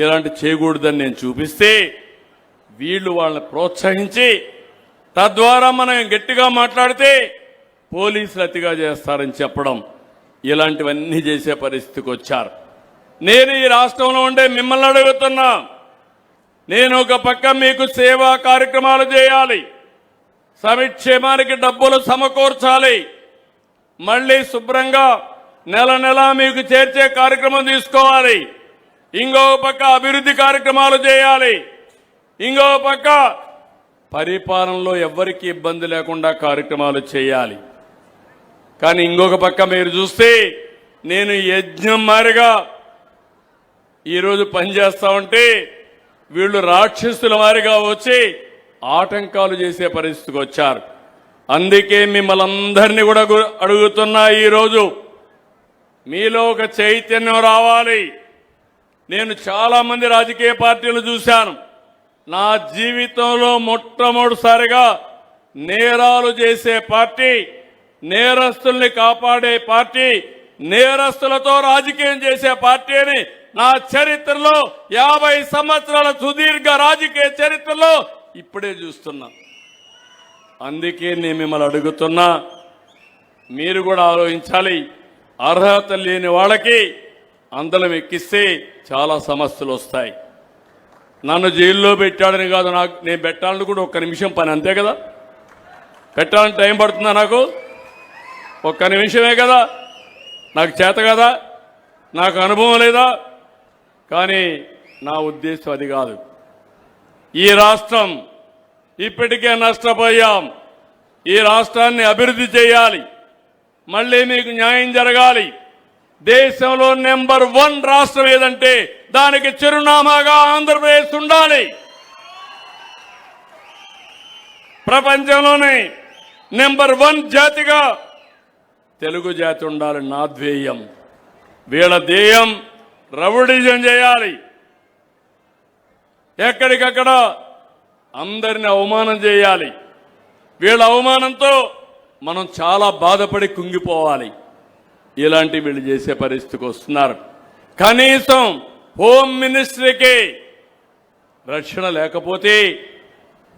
ఇలాంటి చేయకూడదని నేను చూపిస్తే, వీళ్ళు వాళ్ళని ప్రోత్సహించి తద్వారా మనం గట్టిగా మాట్లాడితే పోలీసులు అతిగా చేస్తారని చెప్పడం, ఇలాంటివన్నీ చేసే పరిస్థితికి వచ్చారు. నేను ఈ రాష్ట్రంలో ఉండే మిమ్మల్ని అడుగుతున్నా, నేను ఒక పక్క మీకు సేవా కార్యక్రమాలు చేయాలి, సంక్షేమానికి డబ్బులు సమకూర్చాలి, మళ్ళీ శుభ్రంగా నెల నెలా మీకు చేర్చే కార్యక్రమం తీసుకోవాలి, ఇంకో పక్క అభివృద్ధి కార్యక్రమాలు చేయాలి, ఇంకో పక్క పరిపాలనలో ఎవ్వరికీ ఇబ్బంది లేకుండా కార్యక్రమాలు చేయాలి. కానీ ఇంకొక పక్క మీరు చూస్తే నేను యజ్ఞం మారిగా ఈరోజు పనిచేస్తా ఉంటే వీళ్ళు రాక్షసుల మారిగా వచ్చి ఆటంకాలు చేసే పరిస్థితికి వచ్చారు. అందుకే మిమ్మల్ని అందరినీ కూడా అడుగుతున్నా, ఈరోజు మీలో ఒక చైతన్యం రావాలి. నేను చాలా మంది రాజకీయ పార్టీలు చూశాను. నా జీవితంలో మొట్టమొదటిసారిగా నేరాలు చేసే పార్టీ, నేరస్తుల్ని కాపాడే పార్టీ, నేరస్తులతో రాజకీయం చేసే పార్టీ అని నా చరిత్రలో 50 సంవత్సరాల సుదీర్ఘ రాజకీయ చరిత్రలో ఇప్పుడే చూస్తున్నా. అందుకే నేను మిమ్మల్ని అడుగుతున్నా, మీరు కూడా ఆలోచించాలి. అర్హత లేని వాళ్ళకి అందలం ఎక్కిస్తే చాలా సమస్యలు వస్తాయి. నన్ను జైల్లో పెట్టాడని కాదు, నేను పెట్టాలని కూడా ఒక్క నిమిషం పని, అంతే కదా. పెట్టాలని టైం పడుతుందా? నాకు ఒక్క నిమిషమే కదా, నాకు చేత కదా, నాకు అనుభవం లేదా. కానీ నా ఉద్దేశం అది కాదు. ఈ రాష్ట్రం ఇప్పటికే నష్టపోయాం. ఈ రాష్ట్రాన్ని అభివృద్ధి చేయాలి, మళ్ళీ మీకు న్యాయం జరగాలి. దేశంలో నెంబర్ 1 రాష్ట్రం ఏదంటే దానికి చిరునామాగా ఆంధ్రప్రదేశ్ ఉండాలి. ప్రపంచంలోనే నెంబర్ 1 జాతిగా తెలుగు జాతి ఉండాలి. నా ధ్యేయం. వీళ్ళ ధ్యేయం రౌడీజం చేయాలి, ఎక్కడికక్కడ అందరిని అవమానం చేయాలి. వీళ్ళ అవమానంతో మనం చాలా బాధపడి కుంగిపోవాలి. ఇలాంటి వీళ్ళు చేసే పరిస్థితికి వస్తున్నారు. కనీసం హోమ్ మినిస్టర్కి రక్షణ లేకపోతే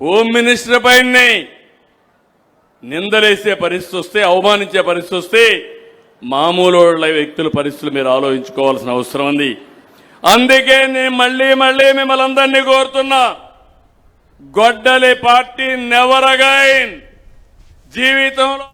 హోమ్ మినిస్టర్ పైనే నిందలేసే పరిస్థితి వస్తే, అవమానించే పరిస్థితి వస్తే మామూలు వ్యక్తుల పరిస్థితులు మీరు ఆలోచించుకోవాల్సిన అవసరం ఉంది. అందుకే నేను మళ్ళీ మిమ్మల్ని అందరినీ కోరుతున్నా, గొడ్డలి పార్టీ నెవర్ అగైన్. జీవితంలో